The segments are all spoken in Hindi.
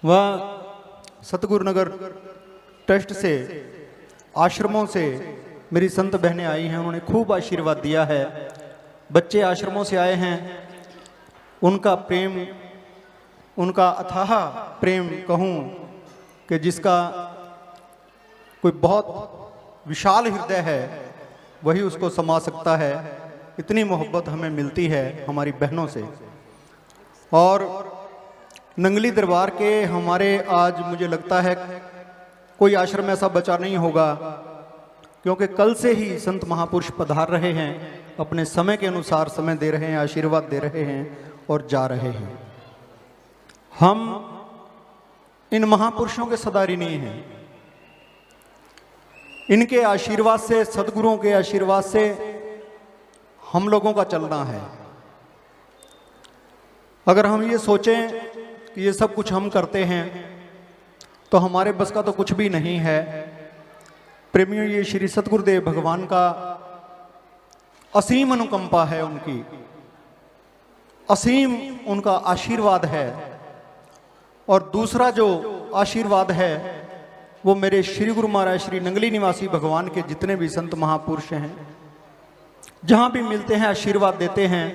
वह सतगुरु नगर ट्रस्ट से, आश्रमों से मेरी संत बहनें आई हैं, उन्होंने खूब आशीर्वाद दिया है। बच्चे आश्रमों से आए हैं, उनका प्रेम, उनका अथाह प्रेम कहूँ कि जिसका कोई बहुत विशाल हृदय है वही उसको समा सकता है। इतनी मोहब्बत हमें मिलती है हमारी बहनों से। और नंगली दरबार के हमारे आज मुझे लगता है कोई आश्रम ऐसा बचा नहीं होगा, क्योंकि कल से ही संत महापुरुष पधार रहे हैं, अपने समय के अनुसार समय दे रहे हैं, आशीर्वाद दे रहे हैं और जा रहे हैं। हम इन महापुरुषों के सदारी नहीं हैं, इनके आशीर्वाद से, सदगुरुओं के आशीर्वाद से हम लोगों का चलना है। अगर हम ये सोचें कि ये सब कुछ हम करते हैं तो हमारे बस का तो कुछ भी नहीं है। प्रेमियों, ये श्री सतगुरुदेव भगवान का असीम अनुकंपा है, उनकी असीम उनका आशीर्वाद है। और दूसरा जो आशीर्वाद है वो मेरे श्री गुरु महाराज श्री नंगली निवासी भगवान के जितने भी संत महापुरुष हैं, जहां भी मिलते हैं आशीर्वाद देते हैं,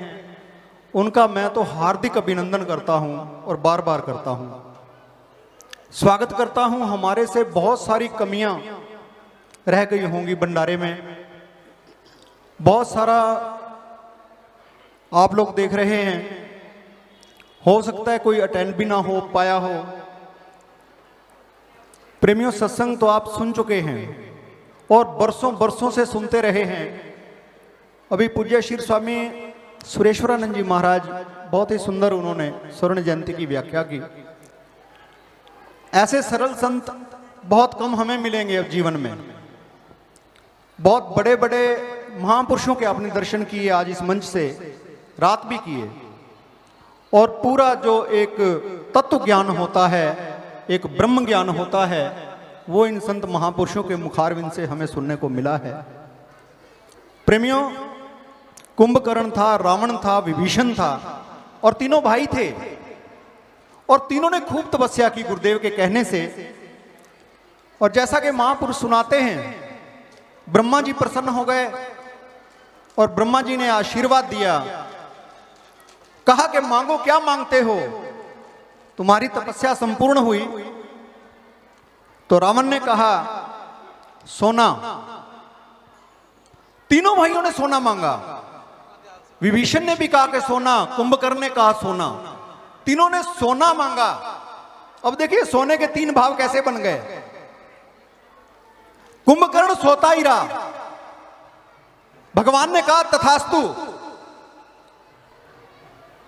उनका मैं तो हार्दिक अभिनंदन करता हूं और बार बार करता हूं, स्वागत करता हूं। हमारे से बहुत सारी कमियां रह गई होंगी भंडारे में, बहुत सारा आप लोग देख रहे हैं, हो सकता है कोई अटेंड भी ना हो पाया हो। प्रेमियों, सत्संग तो आप सुन चुके हैं और बरसों बरसों से सुनते रहे हैं। अभी पूज्य श्री स्वामी सुरेश्वरानंद जी महाराज बहुत ही सुंदर उन्होंने स्वर्ण जयंती की व्याख्या की। ऐसे सरल संत बहुत कम हमें मिलेंगे अब जीवन में। बहुत बड़े बड़े महापुरुषों के आपने दर्शन किए आज इस मंच से, रात भी किए। और पूरा जो एक तत्व ज्ञान होता है, एक ब्रह्म ज्ञान होता है, वो इन संत महापुरुषों के मुखारविंद से हमें सुनने को मिला है। प्रेमियों, कुंभकर्ण था, रावण था, विभीषण था, और तीनों भाई थे और तीनों ने खूब तपस्या की गुरुदेव के कहने से। और जैसा कि महापुरुष सुनाते हैं, ब्रह्मा जी प्रसन्न हो गए और ब्रह्मा जी ने आशीर्वाद दिया, कहा कि मांगो, क्या मांगते हो, तुम्हारी तपस्या संपूर्ण हुई। तो रावण ने कहा सोना। तीनों भाइयों ने सोना मांगा। विभीषण ने भी कहा कि सोना, कुंभकर्ण ने कहा सोना, तीनों ने सोना मांगा। अब देखिए सोने के तीन भाव कैसे बन गए। कुंभकर्ण सोता ही रहा, भगवान ने कहा तथास्तु,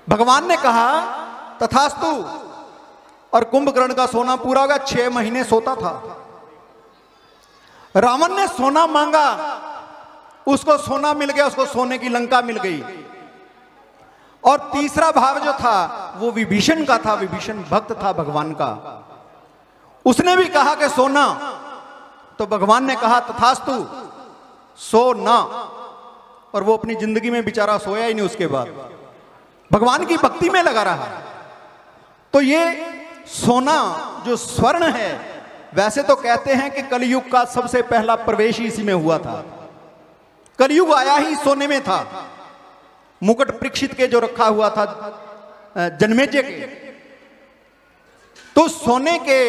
भगवान ने कहा तथास्तु, और कुंभकर्ण का सोना पूरा होगा, 6 महीने सोता था। रावण ने सोना मांगा, उसको सोना मिल गया, उसको सोने की लंका मिल गई। और तीसरा भाव जो था वो विभीषण का था, विभीषण भक्त था भगवान का, उसने भी कहा कि सोना, तो भगवान ने कहा तथास्तु, सो ना। और वो अपनी जिंदगी में बेचारा सोया ही नहीं, उसके बाद भगवान की भक्ति में लगा रहा। तो ये सोना जो स्वर्ण है, वैसे तो कहते हैं कि कलयुग का सबसे पहला प्रवेश ही इसी में हुआ था। कलयुग आया ही सोने में था। मुकुट परीक्षित के जो रखा हुआ था जन्मेजय के, तो सोने के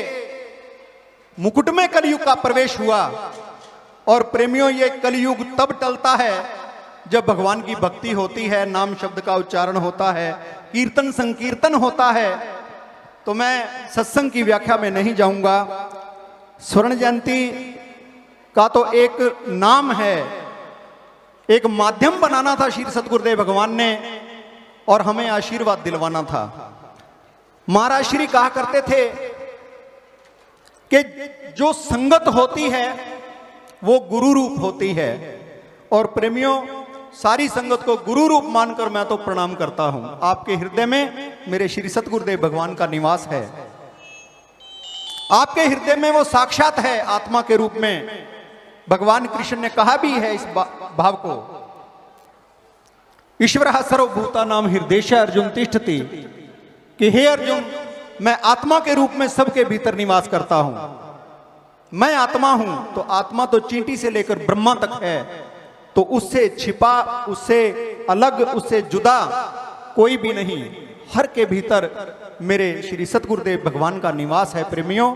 मुकुट में कलयुग का प्रवेश हुआ। और प्रेमियों, ये कलयुग तब टलता है जब भगवान की भक्ति होती है, नाम शब्द का उच्चारण होता है, कीर्तन संकीर्तन होता है। तो मैं सत्संग की व्याख्या में नहीं जाऊंगा। स्वर्ण जयंती का तो एक नाम है, एक माध्यम बनाना था श्री सतगुरुदेव भगवान ने, और हमें आशीर्वाद दिलवाना था। महाराज श्री कहा करते थे कि जो संगत होती है वो गुरु रूप होती है। और प्रेमियों, सारी संगत को गुरु रूप मानकर मैं तो प्रणाम करता हूं। आपके हृदय में मेरे श्री सतगुरुदेव भगवान का निवास है, आपके हृदय में वो साक्षात है आत्मा के रूप में। भगवान कृष्ण ने कहा भी है इस भाव को, ईश्वर सर्वभूता नाम हृदय अर्जुन तिष्ठति, कि हे अर्जुन, मैं आत्मा के रूप में सबके भीतर निवास करता हूं। मैं आत्मा हूं, तो आत्मा तो चींटी से लेकर ब्रह्मा तक है, तो उससे छिपा, उससे अलग, उससे जुदा कोई भी नहीं। हर के भीतर मेरे श्री सतगुरुदेव भगवान का निवास है। प्रेमियों,